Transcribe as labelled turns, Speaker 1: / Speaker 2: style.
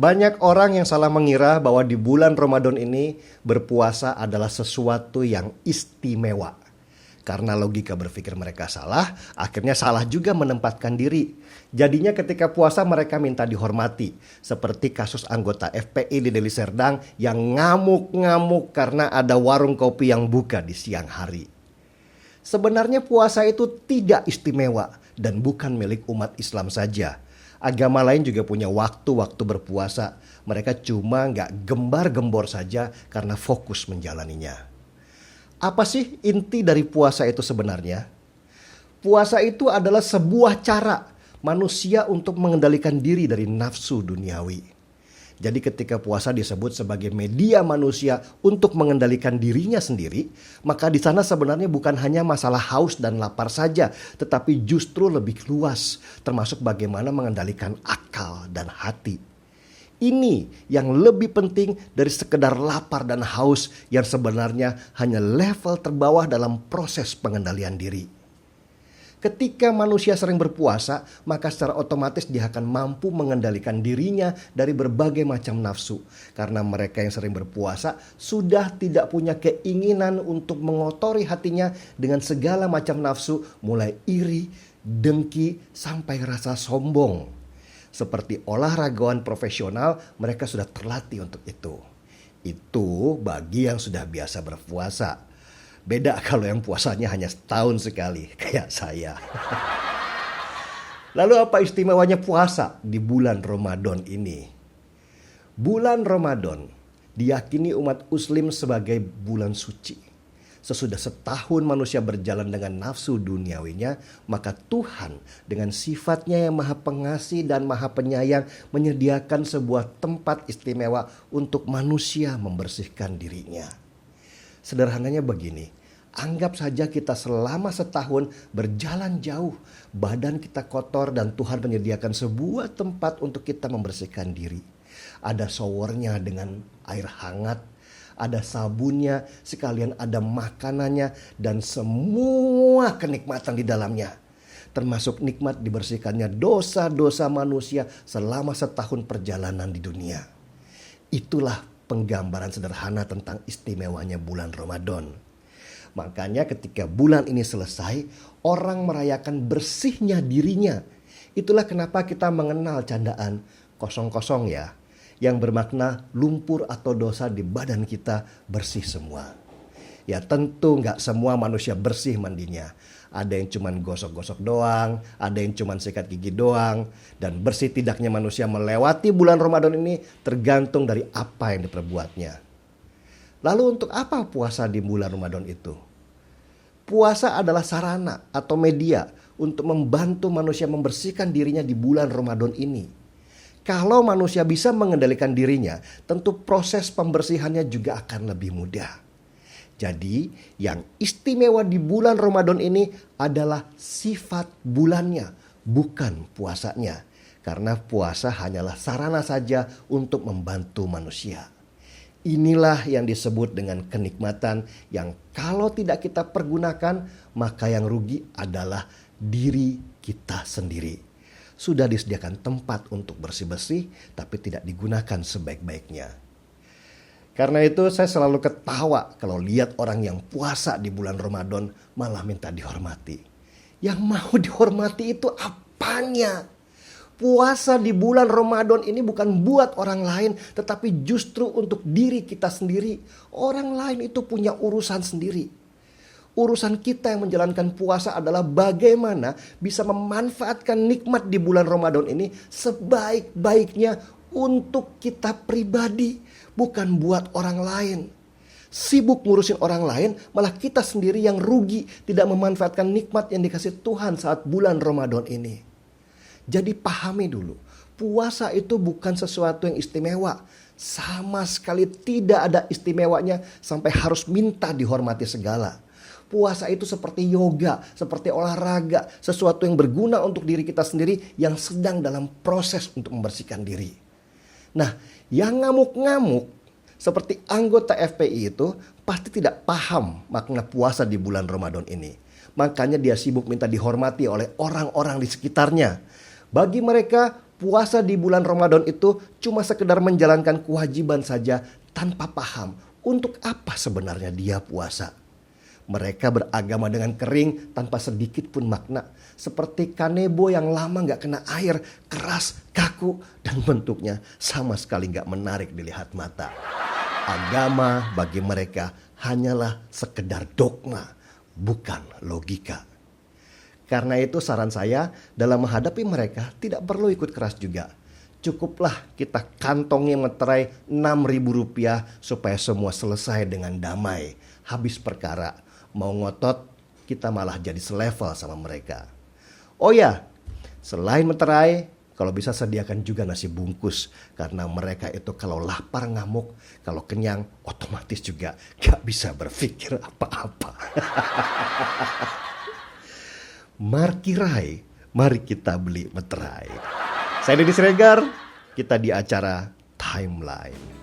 Speaker 1: Banyak orang yang salah mengira bahwa di bulan Ramadan ini berpuasa adalah sesuatu yang istimewa. Karena logika berpikir mereka salah, akhirnya salah juga menempatkan diri. Jadinya ketika puasa mereka minta dihormati. Seperti kasus anggota FPI di Deli Serdang yang ngamuk-ngamuk karena ada warung kopi yang buka di siang hari. Sebenarnya puasa itu tidak istimewa dan bukan milik umat Islam saja. Agama lain juga punya waktu-waktu berpuasa. Mereka cuma nggak gembar-gembor saja karena fokus menjalaninya. Apa sih inti dari puasa itu sebenarnya? Puasa itu adalah sebuah cara manusia untuk mengendalikan diri dari nafsu duniawi. Jadi ketika puasa disebut sebagai media manusia untuk mengendalikan dirinya sendiri, maka di sana sebenarnya bukan hanya masalah haus dan lapar saja, tetapi justru lebih luas, termasuk bagaimana mengendalikan akal dan hati. Ini yang lebih penting dari sekedar lapar dan haus yang sebenarnya hanya level terbawah dalam proses pengendalian diri. Ketika manusia sering berpuasa, maka secara otomatis dia akan mampu mengendalikan dirinya dari berbagai macam nafsu. Karena mereka yang sering berpuasa sudah tidak punya keinginan untuk mengotori hatinya dengan segala macam nafsu, mulai iri, dengki, sampai rasa sombong. Seperti olahragawan profesional, mereka sudah terlatih untuk itu. Itu bagi yang sudah biasa berpuasa. Beda kalau yang puasanya hanya setahun sekali, kayak saya. Lalu apa istimewanya puasa di bulan Ramadan ini? Bulan Ramadan diyakini umat Muslim sebagai bulan suci. Sesudah setahun manusia berjalan dengan nafsu duniawinya, maka Tuhan dengan sifatnya yang maha pengasih dan maha penyayang menyediakan sebuah tempat istimewa untuk manusia membersihkan dirinya. Sederhananya begini, anggap saja kita selama setahun berjalan jauh, badan kita kotor dan Tuhan menyediakan sebuah tempat untuk kita membersihkan diri. Ada showernya dengan air hangat, ada sabunnya, sekalian ada makanannya dan semua kenikmatan di dalamnya. Termasuk nikmat dibersihkannya dosa-dosa manusia selama setahun perjalanan di dunia. Itulah penggambaran sederhana tentang istimewanya bulan Ramadan. Makanya ketika bulan ini selesai, orang merayakan bersihnya dirinya. Itulah kenapa kita mengenal candaan kosong-kosong ya, yang bermakna lumpur atau dosa di badan kita bersih semua. Ya tentu nggak semua manusia bersih mandinya. Ada yang cuman gosok-gosok doang, ada yang cuman sikat gigi doang. Dan bersih tidaknya manusia melewati bulan Ramadan ini tergantung dari apa yang diperbuatnya. Lalu untuk apa puasa di bulan Ramadan itu? Puasa adalah sarana atau media untuk membantu manusia membersihkan dirinya di bulan Ramadan ini. Kalau manusia bisa mengendalikan dirinya, tentu proses pembersihannya juga akan lebih mudah. Jadi yang istimewa di bulan Ramadan ini adalah sifat bulannya, bukan puasanya. Karena puasa hanyalah sarana saja untuk membantu manusia. Inilah yang disebut dengan kenikmatan yang kalau tidak kita pergunakan, maka yang rugi adalah diri kita sendiri. Sudah disediakan tempat untuk bersih-bersih, tapi tidak digunakan sebaik-baiknya. Karena itu saya selalu ketawa kalau lihat orang yang puasa di bulan Ramadan malah minta dihormati. Yang mau dihormati itu apanya? Puasa di bulan Ramadan ini bukan buat orang lain, tetapi justru untuk diri kita sendiri. Orang lain itu punya urusan sendiri. Urusan kita yang menjalankan puasa adalah bagaimana bisa memanfaatkan nikmat di bulan Ramadan ini sebaik-baiknya untuk kita pribadi, bukan buat orang lain. Sibuk ngurusin orang lain, malah kita sendiri yang rugi tidak memanfaatkan nikmat yang dikasih Tuhan saat bulan Ramadan ini. Jadi pahami dulu, puasa itu bukan sesuatu yang istimewa. Sama sekali tidak ada istimewanya sampai harus minta dihormati segala. Puasa itu seperti yoga, seperti olahraga, sesuatu yang berguna untuk diri kita sendiri yang sedang dalam proses untuk membersihkan diri. Nah, yang ngamuk-ngamuk seperti anggota FPI itu pasti tidak paham makna puasa di bulan Ramadan ini. Makanya dia sibuk minta dihormati oleh orang-orang di sekitarnya. Bagi mereka, puasa di bulan Ramadan itu cuma sekedar menjalankan kewajiban saja tanpa paham untuk apa sebenarnya dia puasa. Mereka beragama dengan kering tanpa sedikit pun makna. Seperti kanebo yang lama gak kena air, keras, kaku, dan bentuknya sama sekali gak menarik dilihat mata. Agama bagi mereka hanyalah sekedar dogma, bukan logika. Karena itu saran saya dalam menghadapi mereka tidak perlu ikut keras juga. Cukuplah kita kantongi meterai Rp6.000 supaya semua selesai dengan damai. Habis perkara. Mau ngotot, kita malah jadi selevel sama mereka. Oh ya, selain meterai, kalau bisa sediakan juga nasi bungkus. Karena mereka itu kalau lapar ngamuk, kalau kenyang otomatis juga gak bisa berpikir apa-apa. Markirai, mari kita beli meterai. Saya Deddy Siregar, kita di acara Timeline.